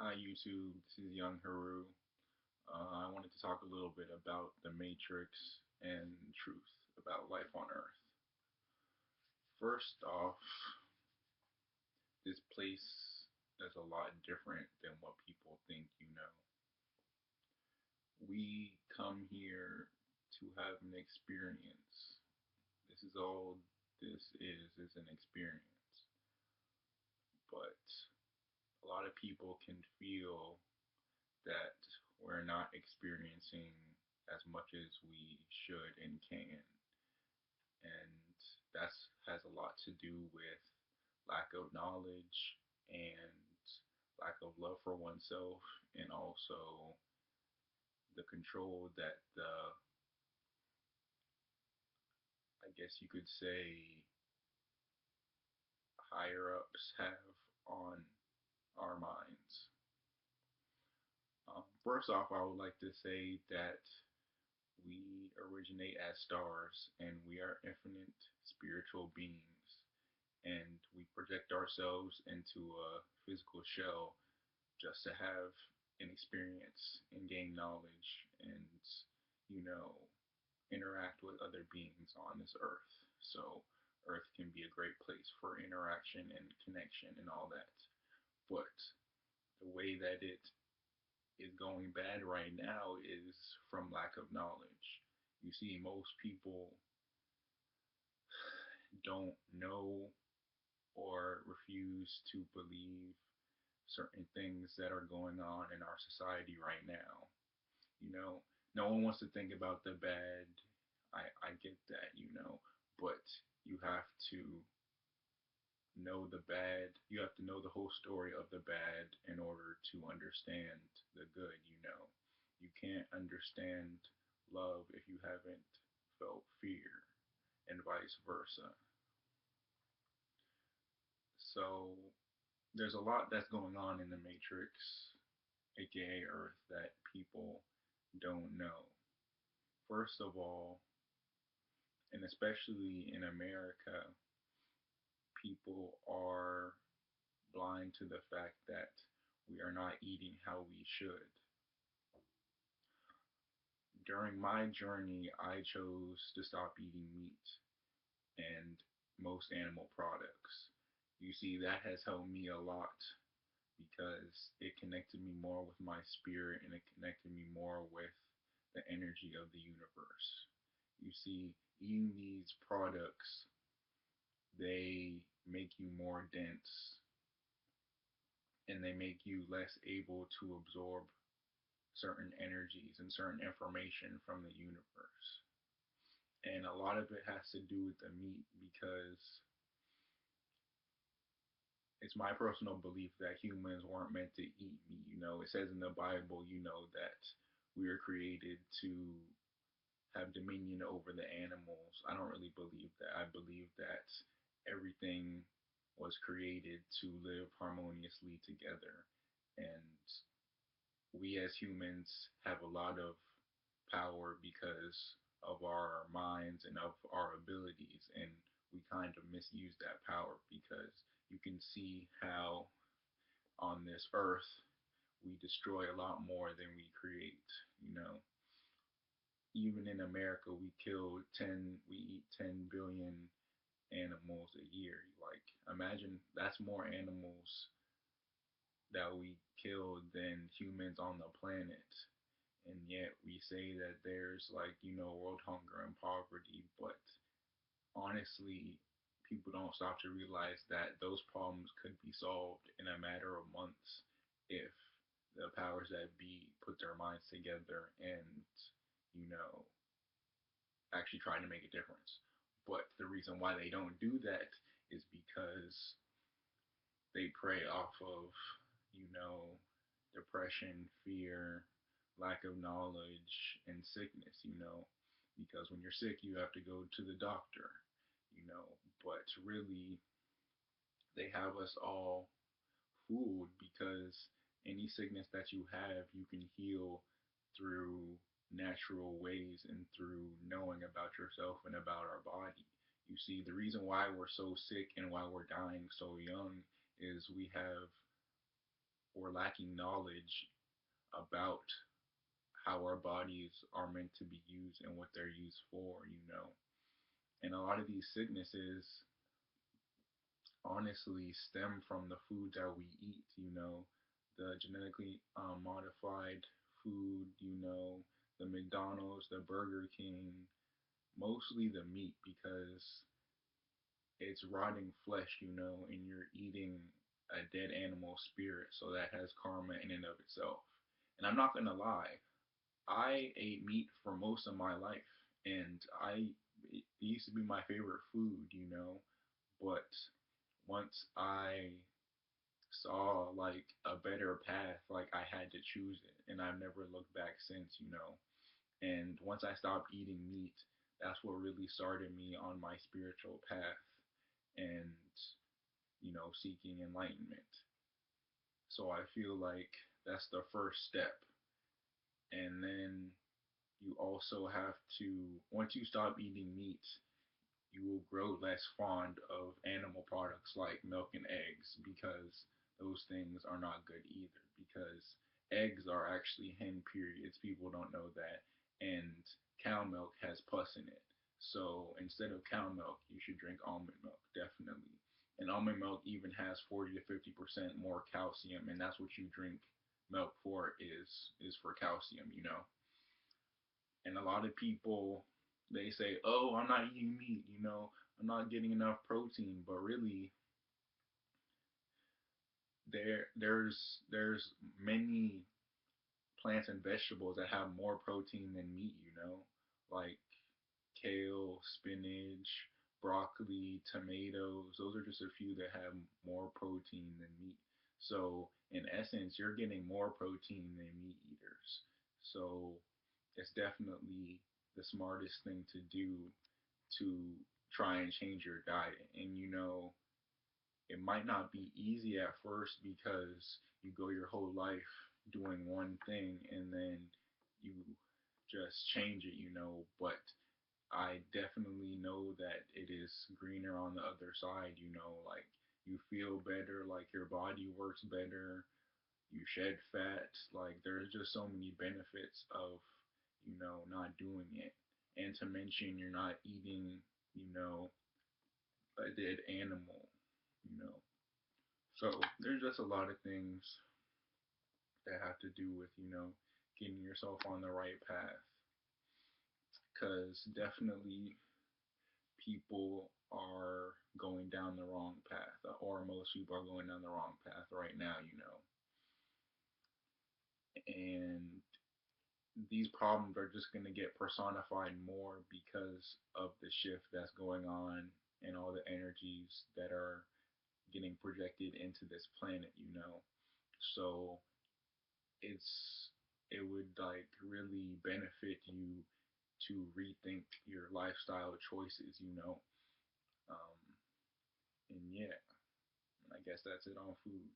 Hi YouTube, this is Young Haru. I wanted to talk a little bit about the Matrix and truth about life on Earth. First off, this place is a lot different than what people think you know. We come here to have an experience. This is all this is an experience. But a lot of people can feel that we're not experiencing as much as we should and can. And that has a lot to do with lack of knowledge and lack of love for oneself, and also the control that the, I guess you could say, higher ups have on our minds. First off, I would like to say that we originate as stars and we are infinite spiritual beings, and we project ourselves into a physical shell just to have an experience and gain knowledge and, you know, interact with other beings on this earth. So, Earth can be a great place for interaction and connection and all that. But the way that it is going bad right now is from lack of knowledge. You see, most people don't know or refuse to believe certain things that are going on in our society right now. You know, no one wants to think about the bad. I get that, but you have to know the bad. You have to know the whole story of the bad in order to understand the good. You can't understand love if you haven't felt fear, and vice versa. So there's a lot that's going on in the Matrix, aka Earth, that people don't know. First of all, and especially in America, people are blind to the fact that we are not eating how we should. During my journey, I chose to stop eating meat and most animal products. You see, that has helped me a lot because it connected me more with my spirit and it connected me more with the energy of the universe. You see, eating these products, they make you more dense and they make you less able to absorb certain energies and certain information from the universe. And a lot of it has to do with the meat because it's my personal belief that humans weren't meant to eat meat. It says in the Bible, that we were created to have dominion over the animals. I don't really believe that. I believe that everything was created to live harmoniously together. And we as humans have a lot of power because of our minds and of our abilities, and we kind of misuse that power because you can see how on this earth we destroy a lot more than we create. You know, even in America, we eat 10 billion animals a year. Like, imagine that's more animals that we kill than humans on the planet. And yet we say that there's, like, world hunger and poverty, but honestly, people don't stop to realize that those problems could be solved in a matter of months if the powers that be put their minds together and, you know, actually try to make a difference. But the reason why they don't do that is because they prey off of, you know, depression, fear, lack of knowledge, and sickness. Because when you're sick, you have to go to the doctor. But really, they have us all fooled because any sickness that you have, you can heal through natural ways and through knowing about yourself and about our body. You see, the reason why we're so sick and why we're dying so young is we have or lacking knowledge about how our bodies are meant to be used and what they're used for, you know. And a lot of these sicknesses honestly stem from the food that we eat, you know, the genetically modified food, you know, the McDonald's, the Burger King, mostly the meat because it's rotting flesh, you know, and you're eating a dead animal spirit, so that has karma in and of itself. And I'm not gonna lie, I ate meat for most of my life, and it used to be my favorite food, you know, but once I saw like a better path, like I had to choose it, and I've never looked back since, you know. And once I stopped eating meat, that's what really started me on my spiritual path and, you know, seeking enlightenment. So I feel like that's the first step. And then you also have to, once you stop eating meat, you will grow less fond of animal products like milk and eggs because those things are not good either. Because eggs are actually hen periods. People don't know that. And cow milk has pus in it. So instead of cow milk, you should drink almond milk, definitely. And almond milk even has 40 to 50% more calcium, and that's what you drink milk for is for calcium, you know. And a lot of people, they say, "Oh, I'm not eating meat, you know, I'm not getting enough protein." But really, there's many plants and vegetables that have more protein than meat, you know, like kale, spinach, broccoli, tomatoes. Those are just a few that have more protein than meat. So in essence, you're getting more protein than meat eaters. So it's definitely the smartest thing to do to try and change your diet. And you know, it might not be easy at first because you go your whole life doing one thing and then you just change it, you know, but I definitely know that it is greener on the other side, you know, like you feel better, like your body works better, you shed fat, like there's just so many benefits of, you know, not doing it. And to mention you're not eating, you know, a dead animal, you know. So there's just a lot of things that have to do with, you know, getting yourself on the right path. Because definitely people are going down the wrong path, or most people are going down the wrong path right now, you know. And these problems are just going to get personified more because of the shift that's going on and all the energies that are getting projected into this planet, you know. So it's it would like really benefit you to rethink your lifestyle choices, you know. Um, and yeah, I guess that's it on food.